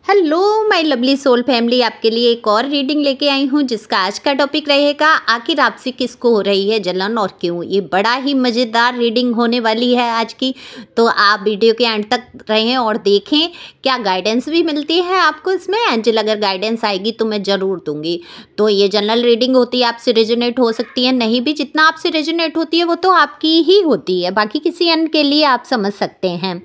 Hello my lovely soul family, आपके लिए एक और रीडिंग लेके आई हूँ जिसका आज का टॉपिक रहेगा आखिर आपसे किसको हो रही है जलन और क्यों। ये बड़ा ही मज़ेदार रीडिंग होने वाली है आज की, तो आप वीडियो के एंड तक रहें और देखें क्या गाइडेंस भी मिलती है आपको इसमें। एंजल अगर गाइडेंस आएगी तो मैं ज़रूर दूंगी। तो ये जनरल रीडिंग होती है, आपसे रेजोनेट हो सकती है, नहीं भी। जितना आपसे रेजोनेट होती है वो तो आपकी ही होती है, बाकी किसी अन्य के लिए आप समझ सकते हैं।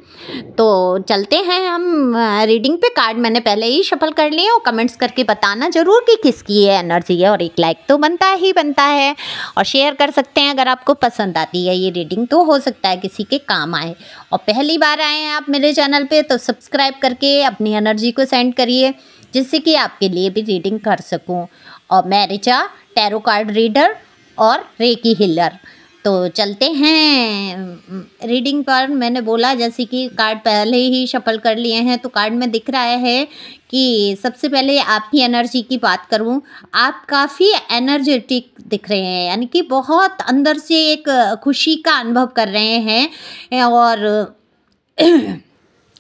तो चलते हैं हम रीडिंग पे। कार्ड मैंने पहले ही शफल कर लिए और कमेंट्स करके बताना ज़रूर कि किसकी ये एनर्जी है, और एक लाइक तो बनता ही बनता है, और शेयर कर सकते हैं अगर आपको पसंद आती है ये रीडिंग, तो हो सकता है किसी के काम आए। और पहली बार आए हैं आप मेरे चैनल पे तो सब्सक्राइब करके अपनी एनर्जी को सेंड करिए, जिससे कि आपके लिए भी रीडिंग कर सकूँ। और मैं रिचा, टैरो कार्ड रीडर और रेकी हीलर। तो चलते हैं रीडिंग पर। मैंने बोला जैसे कि कार्ड पहले ही शफल कर लिए हैं, तो कार्ड में दिख रहा है कि सबसे पहले आपकी एनर्जी की बात करूं, आप काफ़ी एनर्जेटिक दिख रहे हैं, यानी कि बहुत अंदर से एक खुशी का अनुभव कर रहे हैं। और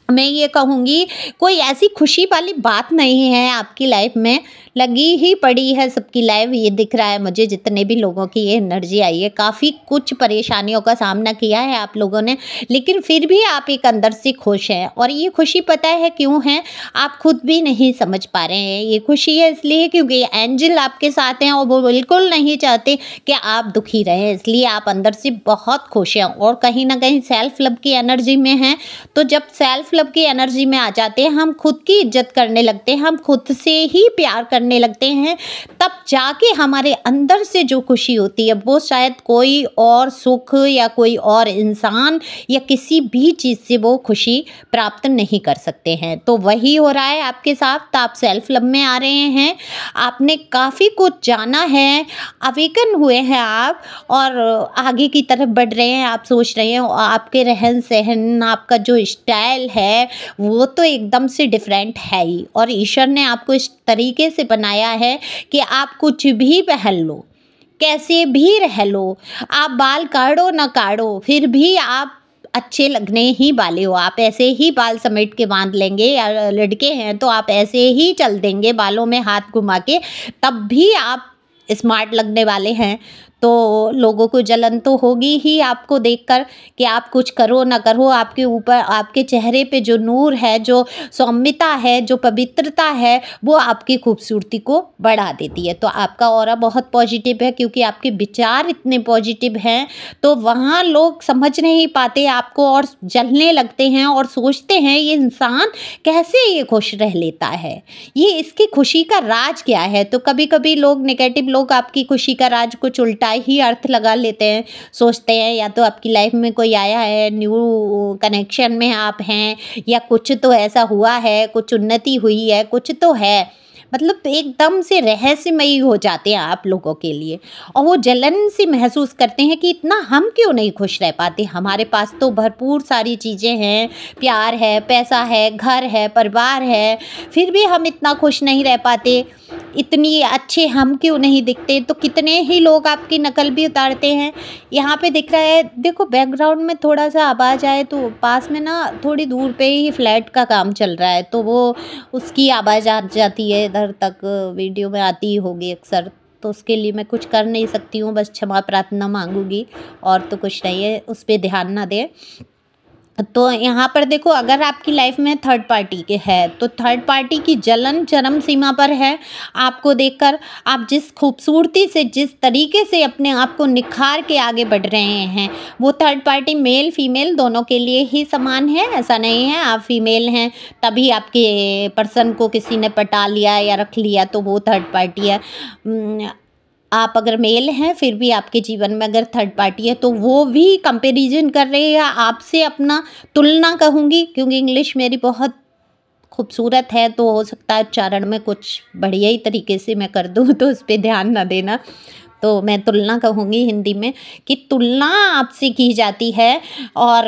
मैं ये कहूँगी कोई ऐसी खुशी वाली बात नहीं है आपकी लाइफ में, लगी ही पड़ी है सबकी लाइफ। ये दिख रहा है मुझे, जितने भी लोगों की ये एनर्जी आई है, काफ़ी कुछ परेशानियों का सामना किया है आप लोगों ने, लेकिन फिर भी आप एक अंदर से खुश हैं। और ये खुशी पता है क्यों है, आप खुद भी नहीं समझ पा रहे हैं। ये खुशी है इसलिए क्योंकि एंजल आपके साथ हैं और वो बिल्कुल नहीं चाहते कि आप दुखी रहें, इसलिए आप अंदर से बहुत खुश हैं और कहीं ना कहीं सेल्फ लव की एनर्जी में हैं। तो जब सेल्फ लव की एनर्जी में आ जाते हैं, हम खुद की इज्जत करने लगते हैं, हम खुद से ही प्यार करने लगते हैं, तब जाके हमारे अंदर से जो खुशी होती है वो शायद कोई और सुख या कोई और इंसान या किसी भी चीज़ से वो खुशी प्राप्त नहीं कर सकते हैं। तो वही हो रहा है आपके साथ। तो आप सेल्फ लव में आ रहे हैं, आपने काफ़ी कुछ जाना है, अवेकन हुए हैं आप और आगे की तरफ बढ़ रहे हैं। आप सोच रहे हैं आपके रहन सहन, आपका जो स्टाइल है वो तो एकदम से डिफरेंट है ही, और ईश्वर ने आपको इस तरीके से बनाया है कि आप कुछ भी पहन लो, कैसे भी रह लो, आप बाल काढ़ो ना काढ़ो, फिर भी आप अच्छे लगने ही वाले हो। आप ऐसे ही बाल समेट के बांध लेंगे, या लड़के हैं तो आप ऐसे ही चल देंगे बालों में हाथ घुमा के, तब भी आप स्मार्ट लगने वाले हैं। तो लोगों को जलन तो होगी ही आपको देखकर कि आप कुछ करो ना करो, आपके ऊपर, आपके चेहरे पे जो नूर है, जो सौम्यता है, जो पवित्रता है, वो आपकी खूबसूरती को बढ़ा देती है। तो आपका ऑरा बहुत पॉजिटिव है, क्योंकि आपके विचार इतने पॉजिटिव हैं, तो वहाँ लोग समझ नहीं पाते आपको और जलने लगते हैं और सोचते हैं ये इंसान कैसे ये खुश रह लेता है, ये इसकी खुशी का राज क्या है। तो कभी कभी लोग, नेगेटिव लोग, आपकी खुशी का राज कुछ उल्टा ही अर्थ लगा लेते हैं, सोचते हैं या तो आपकी लाइफ में कोई आया है, न्यू कनेक्शन में आप हैं, या कुछ तो ऐसा हुआ है, कुछ उन्नति हुई है, कुछ तो है, मतलब एकदम से रहस्यमयी हो जाते हैं आप लोगों के लिए। और वो जलन से महसूस करते हैं कि इतना हम क्यों नहीं खुश रह पाते, हमारे पास तो भरपूर सारी चीज़ें हैं, प्यार है, पैसा है, घर है, परिवार है, फिर भी हम इतना खुश नहीं रह पाते, इतनी अच्छे हम क्यों नहीं दिखते। तो कितने ही लोग आपकी नकल भी उतारते हैं। यहाँ पे दिख रहा है, देखो बैकग्राउंड में थोड़ा सा आवाज़ आए तो पास में ना थोड़ी दूर पे ही फ्लैट का काम चल रहा है, तो वो उसकी आवाज़ आ जाती है, इधर तक वीडियो में आती ही होगी अक्सर। तो उसके लिए मैं कुछ कर नहीं सकती हूँ, बस क्षमा प्रार्थना मांगूंगी, और तो कुछ नहीं है, उस पर ध्यान ना दें। तो यहाँ पर देखो, अगर आपकी लाइफ में थर्ड पार्टी के है तो थर्ड पार्टी की जलन चरम सीमा पर है आपको देखकर। आप जिस खूबसूरती से, जिस तरीके से अपने आप को निखार के आगे बढ़ रहे हैं, वो थर्ड पार्टी मेल फीमेल दोनों के लिए ही समान है। ऐसा नहीं है आप फीमेल हैं तभी आपके पर्सन को किसी ने पटा लिया या रख लिया तो वो थर्ड पार्टी है। आप अगर मेल हैं फिर भी आपके जीवन में अगर थर्ड पार्टी है तो वो भी कंपैरिजन कर रही है आपसे, अपना तुलना कहूँगी, क्योंकि इंग्लिश मेरी बहुत खूबसूरत है तो हो सकता है उच्चारण में कुछ बढ़िया ही तरीके से मैं कर दूँ, तो उस पर ध्यान ना देना। तो मैं तुलना कहूँगी हिंदी में कि तुलना आपसे की जाती है और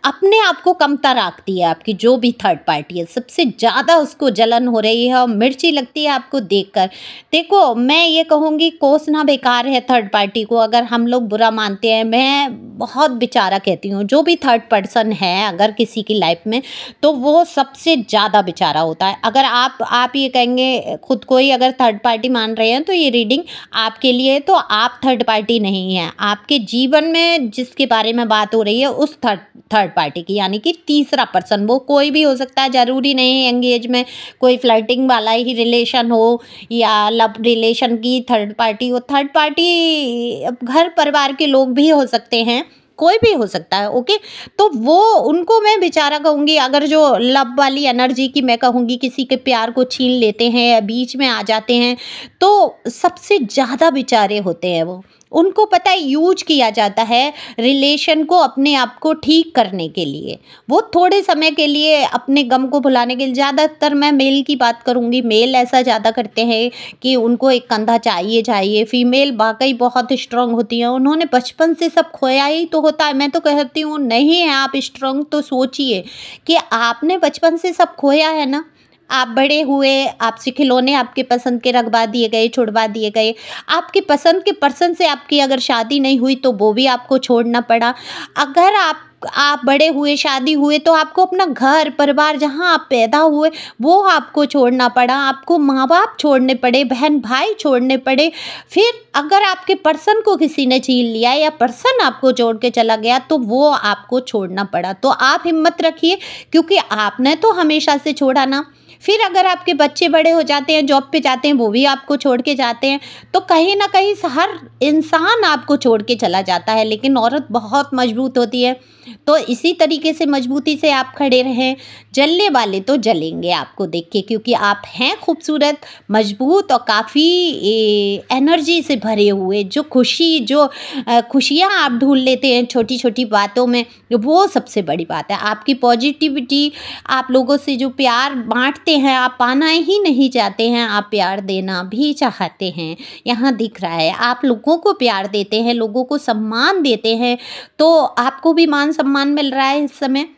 अपने आप को कमतर आंकती है आपकी जो भी थर्ड पार्टी है, सबसे ज़्यादा उसको जलन हो रही है और मिर्ची लगती है आपको देखकर। देखो, मैं ये कहूँगी कोसना बेकार है थर्ड पार्टी को, अगर हम लोग बुरा मानते हैं। मैं बहुत बेचारा कहती हूँ, जो भी थर्ड पर्सन है अगर किसी की लाइफ में, तो वो सबसे ज़्यादा बेचारा होता है। अगर आप ये कहेंगे खुद को ही अगर थर्ड पार्टी मान रहे हैं, तो ये रीडिंग आपके लिए, तो आप थर्ड पार्टी नहीं हैं। आपके जीवन में जिसके बारे में बात हो रही है उस थर्ड पार्टी की, यानी कि तीसरा पर्सन, वो कोई भी हो सकता है, ज़रूरी नहीं है एंगेज में कोई फ्लर्टिंग वाला ही रिलेशन हो या लव रिलेशन की थर्ड पार्टी हो। थर्ड पार्टी घर परिवार के लोग भी हो सकते हैं, कोई भी हो सकता है। ओके, तो वो उनको मैं बेचारा कहूँगी। अगर जो लव वाली एनर्जी की मैं कहूँगी किसी के प्यार को छीन लेते हैं, बीच में आ जाते हैं, तो सबसे ज़्यादा बेचारे होते हैं वो। उनको पता है यूज किया जाता है रिलेशन को अपने आप को ठीक करने के लिए। वो थोड़े समय के लिए अपने गम को भुलाने के लिए, ज़्यादातर मैं मेल की बात करूँगी, मेल ऐसा ज़्यादा करते हैं कि उनको एक कंधा चाहिए। फीमेल वाकई बहुत स्ट्रांग होती है, उन्होंने बचपन से सब खोया ही तो होता है। मैं तो कहती हूँ नहीं है आप स्ट्रांग, तो सोचिए कि आपने बचपन से सब खोया है ना। आप बड़े हुए, आपसे खिलौने आपके पसंद के रखवा दिए गए, छुड़वा दिए गए। आपके पसंद के पर्सन से आपकी अगर शादी नहीं हुई तो वो भी आपको छोड़ना पड़ा। अगर आप बड़े हुए, शादी हुए, तो आपको अपना घर परिवार जहाँ आप पैदा हुए वो आपको छोड़ना पड़ा। आपको माँ बाप छोड़ने पड़े, बहन भाई छोड़ने पड़े। फिर अगर आपके पर्सन को किसी ने छीन लिया या पर्सन आपको छोड़ के चला गया तो वो आपको छोड़ना पड़ा। तो आप हिम्मत रखिए, क्योंकि आपने तो हमेशा से छोड़ा ना। फिर अगर आपके बच्चे बड़े हो जाते हैं, जॉब पे जाते हैं, वो भी आपको छोड़ के जाते हैं, तो कहीं ना कहीं हर इंसान आपको छोड़ के चला जाता है, लेकिन औरत बहुत मजबूत होती है। तो इसी तरीके से मजबूती से आप खड़े रहें। जलने वाले तो जलेंगे आपको देख के, क्योंकि आप हैं खूबसूरत, मजबूत और काफ़ी एनर्जी से भरे हुए। जो खुशियाँ आप ढूंढ लेते हैं छोटी छोटी बातों में, वो सबसे बड़ी बात है। आपकी पॉजिटिविटी, आप लोगों से जो प्यार बांटते हैं, आप पाना ही नहीं चाहते हैं, आप प्यार देना भी चाहते हैं। यहाँ दिख रहा है आप लोगों को प्यार देते हैं, लोगों को सम्मान देते हैं, तो आपको भी मान सम्मान मिल रहा है इस समय।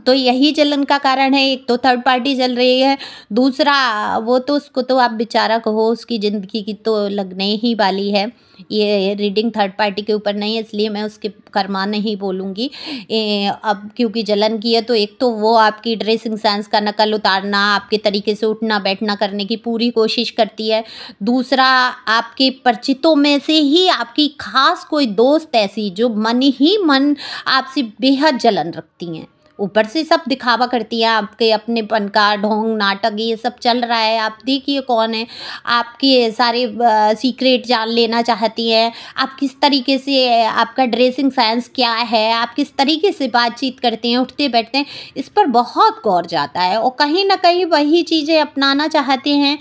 तो यही जलन का कारण है। एक तो थर्ड पार्टी जल रही है, दूसरा वो तो उसको तो आप बेचारा कहो, उसकी ज़िंदगी की तो लगने ही वाली है। ये रीडिंग थर्ड पार्टी के ऊपर नहीं है, इसलिए मैं उसके कर्मा नहीं बोलूँगी। अब क्योंकि जलन की है, तो एक तो वो आपकी ड्रेसिंग सेंस का नकल उतारना, आपके तरीके से उठना बैठना करने की पूरी कोशिश करती है। दूसरा, आपके परिचितों में से ही आपकी खास कोई दोस्त ऐसी जो मन ही मन आपसे बेहद जलन रखती हैं। ऊपर से सब दिखावा करती है, आपके अपनेपन का ढोंग नाटक ये सब चल रहा है। आप देखिए कौन है, आपके सारे सीक्रेट जान लेना चाहती है। आप किस तरीके से, आपका ड्रेसिंग सेंस क्या है, आप किस तरीके से बातचीत करते हैं, उठते बैठते हैं, इस पर बहुत गौर जाता है और कहीं ना कहीं वही चीज़ें अपनाना चाहते हैं।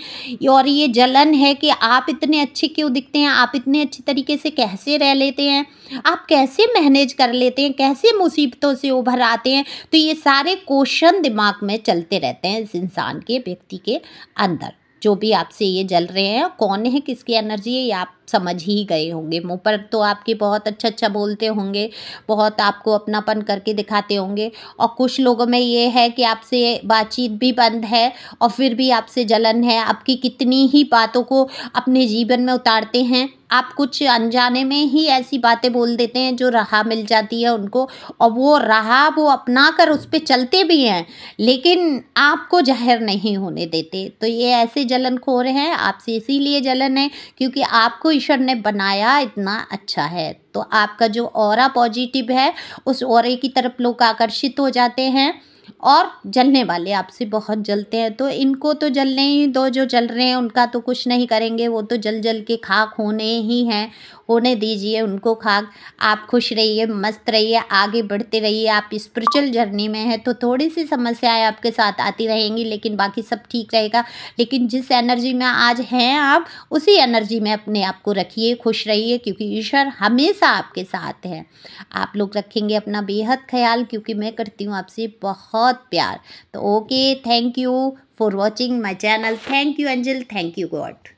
और ये जलन है कि आप इतने अच्छे क्यों दिखते हैं, आप इतने अच्छे तरीके से कैसे रह लेते हैं, आप कैसे मैनेज कर लेते हैं, कैसे मुसीबतों से उभर आते हैं। तो ये सारे क्वेश्चन दिमाग में चलते रहते हैं इस इंसान के, व्यक्ति के अंदर। जो भी आपसे ये जल रहे हैं, कौन है, किसकी एनर्जी है, ये आप समझ ही गए होंगे। मुँह पर तो आपके बहुत अच्छा बोलते होंगे, बहुत आपको अपनापन करके दिखाते होंगे, और कुछ लोगों में ये है कि आपसे बातचीत भी बंद है और फिर भी आपसे जलन है। आपकी कितनी ही बातों को अपने जीवन में उतारते हैं, आप कुछ अनजाने में ही ऐसी बातें बोल देते हैं जो राह मिल जाती है उनको, और वो राह वो अपना कर उस पर चलते भी हैं, लेकिन आपको जाहिर नहीं होने देते। तो ये ऐसे जलनखोर हैं, आपसे इसीलिए जलन है क्योंकि आपको ईश्वर ने बनाया इतना अच्छा है। तो आपका जो ऑरा पॉजिटिव है, उस ऑरे की तरफ लोग आकर्षित हो जाते हैं और जलने वाले आपसे बहुत जलते हैं। तो इनको तो जलने ही दो, जो जल रहे हैं उनका तो कुछ नहीं करेंगे, वो तो जल जल के खाक होने ही हैं, होने दीजिए उनको खाक। आप खुश रहिए, मस्त रहिए, आगे बढ़ते रहिए। आप स्पिरिचुअल जर्नी में हैं तो थोड़ी सी समस्याएं आपके साथ आती रहेंगी, लेकिन बाकी सब ठीक रहेगा। लेकिन जिस एनर्जी में आज हैं आप, उसी एनर्जी में अपने आप को रखिए, खुश रहिए, क्योंकि ईश्वर हमेशा आपके साथ है। आप लोग रखेंगे अपना बेहद ख्याल, क्योंकि मैं करती हूँ आपसे बहुत प्यार। तो okay, thank you for watching my channel. Thank you angel, thank you God.